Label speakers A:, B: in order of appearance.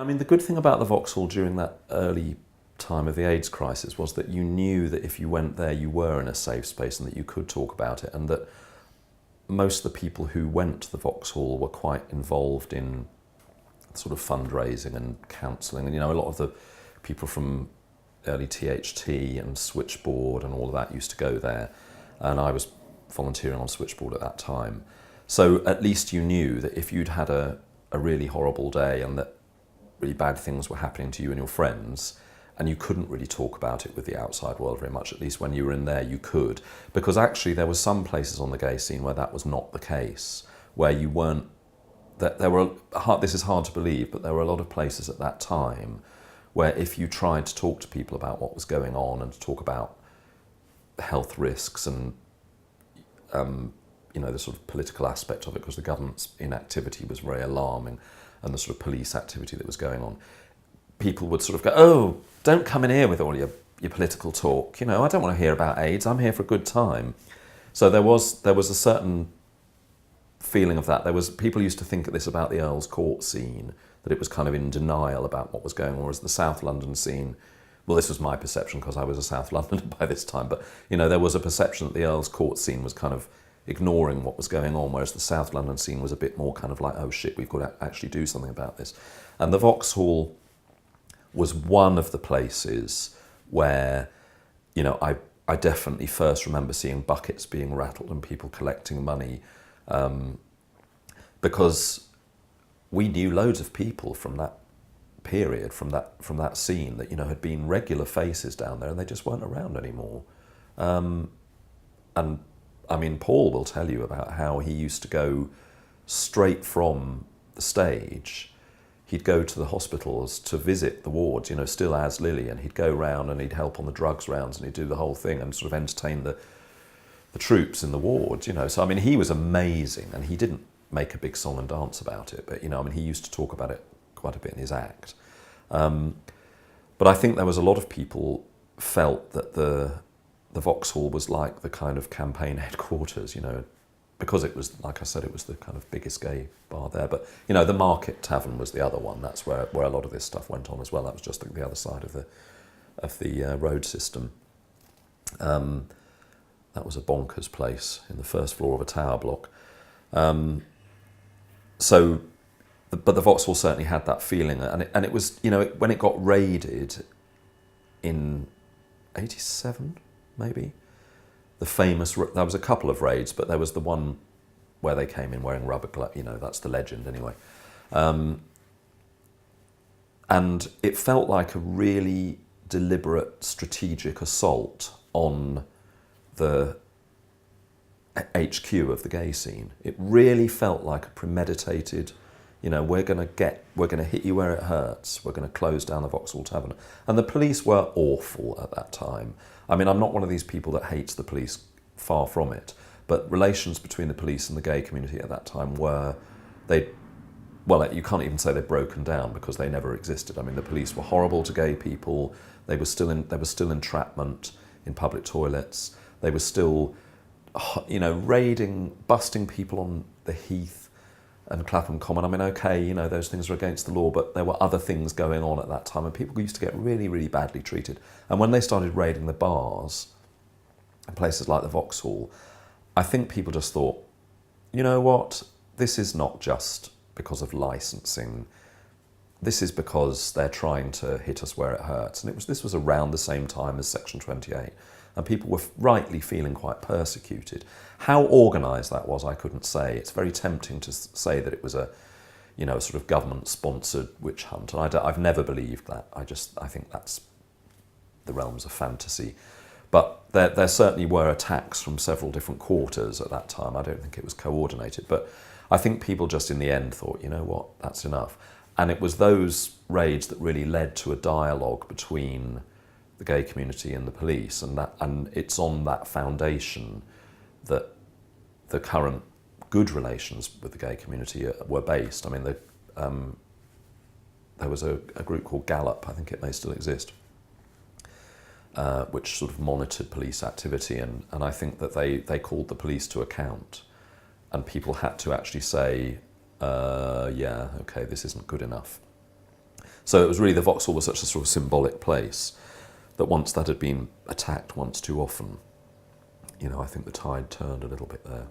A: I mean, the good thing about the Vauxhall during that early time of the AIDS crisis was that you knew that if you went there, you were in a safe space and that you could talk about it, and that most of the people who went to the Vauxhall were quite involved in sort of fundraising and counselling. And, a lot of the people from early THT and Switchboard and all of that used to go there. And I was volunteering on Switchboard at that time. So at least you knew that if you'd had a really horrible day and that really bad things were happening to you and your friends, and you couldn't really talk about it with the outside world very much, at least when you were in there you could. Because actually there were some places on the gay scene where that was not the case, where you weren't, that there were, this is hard to believe, but there were a lot of places at that time where if you tried to talk to people about what was going on and to talk about health risks and the sort of political aspect of it, because the government's inactivity was very alarming, and the sort of police activity that was going on, people would sort of go, oh, don't come in here with all your political talk. I don't want to hear about AIDS. I'm here for a good time. So there was a certain feeling of that. People used to think of this about the Earl's Court scene, that it was kind of in denial about what was going on, whereas the South London scene, well, this was my perception because I was a South Londoner by this time, but there was a perception that the Earl's Court scene was kind of ignoring what was going on, whereas the South London scene was a bit more kind of like, oh shit, we've got to actually do something about this. And the Vauxhall was one of the places where, I definitely first remember seeing buckets being rattled and people collecting money, because we knew loads of people from that period, from that scene that, had been regular faces down there, and they just weren't around anymore. And I mean, Paul will tell you about how he used to go straight from the stage. He'd go to the hospitals to visit the wards, still as Lily, and he'd go round and he'd help on the drugs rounds and he'd do the whole thing and sort of entertain the troops in the wards, So, I mean, he was amazing, and he didn't make a big song and dance about it, but, he used to talk about it quite a bit in his act. But I think there was a lot of people felt that the Vauxhall was like the kind of campaign headquarters, because it was, like I said, it was the kind of biggest gay bar there. But, the Market Tavern was the other one. That's where a lot of this stuff went on as well. That was just the other side of the road system. That was a bonkers place in the first floor of a tower block. But the Vauxhall certainly had that feeling. And it was, when it got raided in 87, maybe, there was a couple of raids, but there was the one where they came in wearing rubber gloves, that's the legend anyway. And it felt like a really deliberate, strategic assault on the HQ of the gay scene. It really felt like a premeditated, we're going to hit you where it hurts. We're going to close down the Vauxhall Tavern. And the police were awful at that time. I mean, I'm not one of these people that hates the police, far from it. But relations between the police and the gay community at that time you can't even say they've broken down, because they never existed. I mean, the police were horrible to gay people. There was still entrapment in public toilets. They were still, raiding, busting people on the Heath and Clapham Common. I mean, okay, those things are against the law, but there were other things going on at that time, and people used to get really, really badly treated. And when they started raiding the bars and places like the Vauxhall, I think people just thought, you know what, this is not just because of licensing. This is because they're trying to hit us where it hurts. And this was around the same time as Section 28. And people were rightly feeling quite persecuted. How organised that was, I couldn't say. It's very tempting to say that it was a sort of government-sponsored witch hunt. And I've never believed that. I think that's the realms of fantasy. But there certainly were attacks from several different quarters at that time. I don't think it was coordinated. But I think people just in the end thought, you know what, that's enough. And it was those raids that really led to a dialogue between the gay community and the police, and it's on that foundation that the current good relations with the gay community were based. I mean, there was a group called Gallup, I think it may still exist, which sort of monitored police activity, and I think that they called the police to account, and people had to actually say, yeah, okay, this isn't good enough. So it was really, the Vauxhall was such a sort of symbolic place that once that had been attacked once too often, I think the tide turned a little bit there.